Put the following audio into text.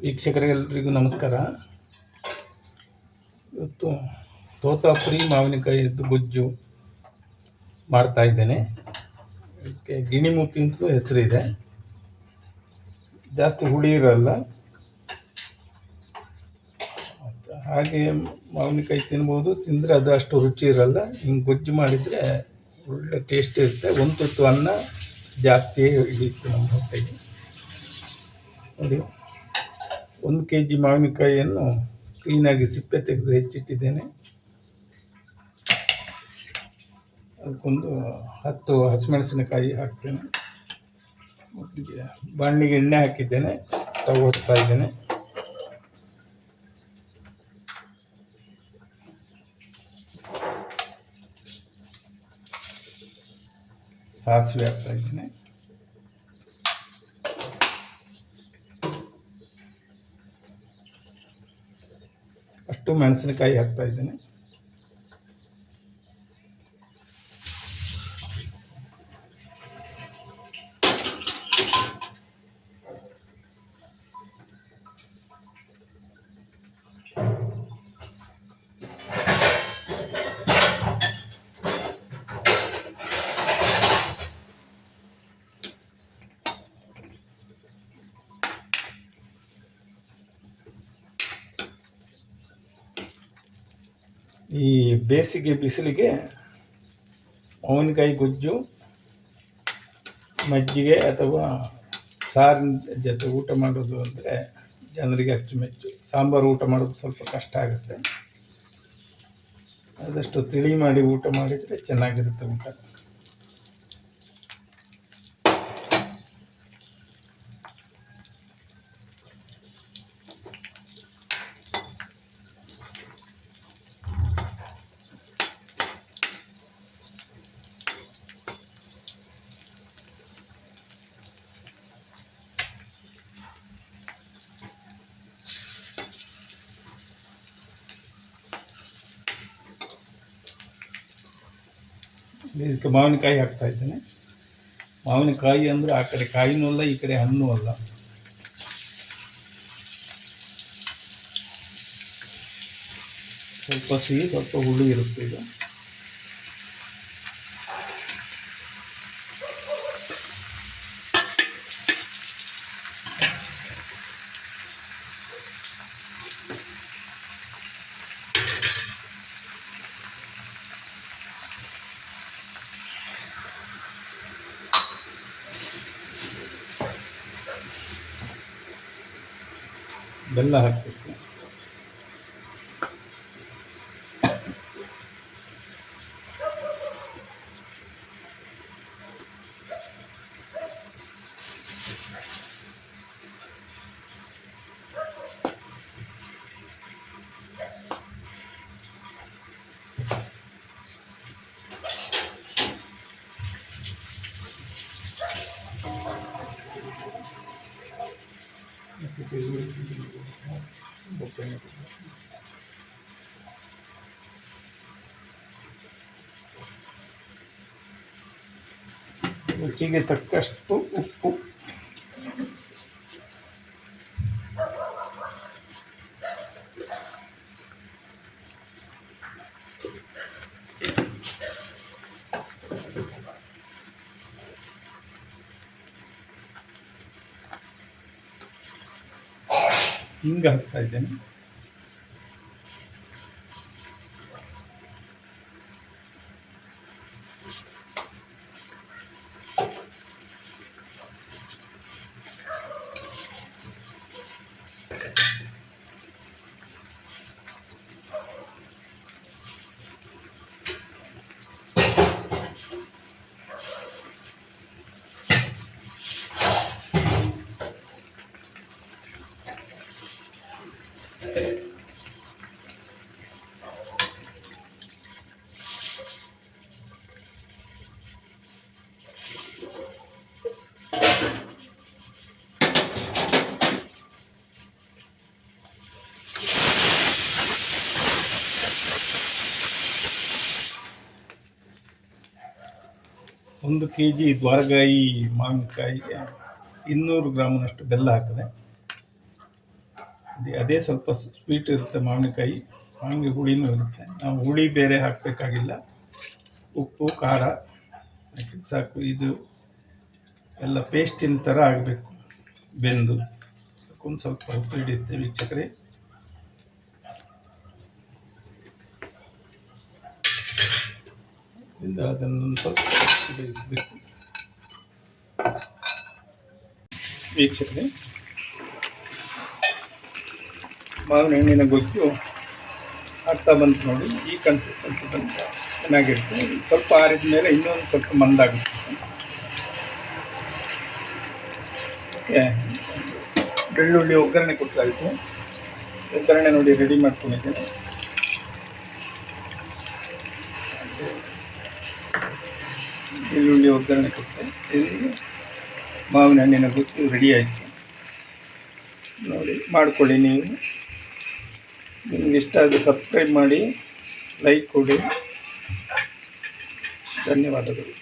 ವೀಕ್ಷಕರಿಗೆಲ್ಲರಿಗೂ ನಮಸ್ಕಾರ. ಇವತ್ತು ತೋತಾಪುರಿ ಮಾವಿನಕಾಯಿಯದ್ದು ಗೊಜ್ಜು ಮಾಡ್ತಾ ಇದ್ದೇನೆ. ಇದಕ್ಕೆ ಗಿಣಿಮೂತಿ ಅಂತಲೂ ಹೆಸರಿದೆ. ಜಾಸ್ತಿ ಹುಳಿ ಇರಲ್ಲ, ಹಾಗೆ ಮಾವಿನಕಾಯಿ ತಿನ್ಬೋದು. ತಿಂದರೆ ಅದು ಅಷ್ಟು ರುಚಿ ಇರಲ್ಲ. ಹಿಂಗೆ ಗೊಜ್ಜು ಮಾಡಿದರೆ ಒಳ್ಳೆ ಟೇಸ್ಟ್ ಇರುತ್ತೆ. ಒಂದು ತುತ್ತು ಅನ್ನ ಜಾಸ್ತಿ ಹಿಡಿಯುತ್ತೆ ನಮ್ಮ ಹೊಟ್ಟೆಗೆ. ನೋಡಿ, 1 kg ಮಾವಿನಕಾಯಿಯನ್ನು ಕ್ಲೀನಾಗಿ ಸಿಪ್ಪೆ ತೆಗೆದು ಹೆಚ್ಚಿಟ್ಟಿದ್ದೇನೆ. ಅದಕ್ಕೊಂದು 10 ಹಸಿಮೆಣಸಿನಕಾಯಿ ಹಾಕ್ತೇನೆ. ಒಟ್ಟಿಗೆ ಬಾಣಲಿಗೆ ಎಣ್ಣೆ ಹಾಕಿದ್ದೇನೆ, ತಗೊಳ್ತಾ ಇದ್ದೇನೆ. ಸಾಸಿವೆ ಹಾಕ್ತಾ ಇದ್ದೇನೆ. ಅಷ್ಟು ಮೆಣಸಿನಕಾಯಿ ಹಾಕ್ತಾ ಇದ್ದೇನೆ. ಈ ಬೇಸಿಗೆ ಬಿಸಿಲಿಗೆ ಮಾವಿನಕಾಯಿ ಗೊಜ್ಜು ಮಜ್ಜಿಗೆ ಅಥವಾ ಸಾರಿನ ಜೊತೆ ಊಟ ಮಾಡೋದು ಅಂದರೆ ಜನರಿಗೆ ಅಚ್ಚುಮೆಚ್ಚು. ಸಾಂಬಾರು ಊಟ ಮಾಡೋದು ಸ್ವಲ್ಪ ಕಷ್ಟ ಆಗುತ್ತೆ. ಆದಷ್ಟು ತಿಳಿ ಮಾಡಿ ಊಟ ಮಾಡಿದರೆ ಚೆನ್ನಾಗಿರುತ್ತೆ ಊಟ. ಇದಕ್ಕೆ ಮಾವಿನಕಾಯಿ ಹಾಕ್ತಾ ಇದ್ದೇನೆ. ಮಾವಿನಕಾಯಿ ಅಂದರೆ ಆ ಕಡೆ ಕಾಯಿನೂ ಅಲ್ಲ, ಈ ಕಡೆ ಹಣ್ಣು ಅಲ್ಲ. ಸ್ವಲ್ಪ ಸಿಹಿ, ಸ್ವಲ್ಪ ಹುಳಿ ಇರುತ್ತೆ ಇದು. ಬೆಲ್ಲ ಹಾಕಬೇಕು. ರುಚಿಗೆ ತಕ್ಕಷ್ಟು ಉಪ್ಪು. ಹಿಂಗೆ ಹಾಕ್ತಾ ಇದ್ದೇನೆ. ಒಂದು kg ದ್ವಾರಗಾಯಿ ಮಾವಿನಕಾಯಿಗೆ 200 ಗ್ರಾಮ್ನಷ್ಟು ಬೆಲ್ಲ ಹಾಕಿದೆ. ಅದೇ ಸ್ವಲ್ಪ ಸ್ವೀಟ್ ಇರುತ್ತೆ ಮಾವಿನಕಾಯಿ, ಹಂಗೆ ಹುಳಿನೂ ಇರುತ್ತೆ. ನಾವು ಹುಳಿ ಬೇರೆ ಹಾಕಬೇಕಾಗಿಲ್ಲ, ಉಪ್ಪು ಖಾರ ಹಾಕಿ ಸಾಕು. ಇದು ಎಲ್ಲ ಪೇಸ್ಟಿನ ಥರ ಆಗಬೇಕು, ಬೆಂದು ಒಂದು ಸ್ವಲ್ಪ ಹೊತ್ತು ಹಿಡಿಯುತ್ತೆ ವೀಕ್ಷಕರೇ. ಅದನ್ನು ಸ್ವಲ್ಪ ಬೇಯಿಸಬೇಕು ವೀಕ್ಷಕರೇ. ಮಾವಿನ ಹಣ್ಣಿನ ಗೊಜ್ಜು ಆಗ್ತಾ ಬಂತು ನೋಡಿ, ಈ ಕನ್ಸಿಸ್ಟೆನ್ಸಿ ಬಂತ ಚೆನ್ನಾಗಿರುತ್ತೆ. ಸ್ವಲ್ಪ ಆರಿದ ಮೇಲೆ ಇನ್ನೊಂದು ಸ್ವಲ್ಪ ಮಂದಾಗುತ್ತೆ. ಓಕೆ, ಬೆಳ್ಳುಳ್ಳಿ ಒಗ್ಗರಣೆ ಕೊಟ್ಟಾಯಿತು. ಒಗ್ಗರಣೆ ನೋಡಿ ರೆಡಿ ಮಾಡ್ಕೊಂಡಿದ್ದೇನೆ. ಬೆಳ್ಳುಳ್ಳಿ ಒಗ್ಗರಣೆ ಕೊಟ್ಟೆ, ಇಲ್ಲಿ ಮಾವಿನ ಹಣ್ಣಿನ ಗೊಜ್ಜು ರೆಡಿ ಆಯಿತು ನೋಡಿ. ಮಾಡಿಕೊಳ್ಳಿ ನೀವು. ನಿಮ್ಗೆ ಇಷ್ಟ ಆದರೆ ಸಬ್ಸ್ಕ್ರೈಬ್ ಮಾಡಿ, ಲೈಕ್ ಕೊಡಿ. ಧನ್ಯವಾದಗಳು.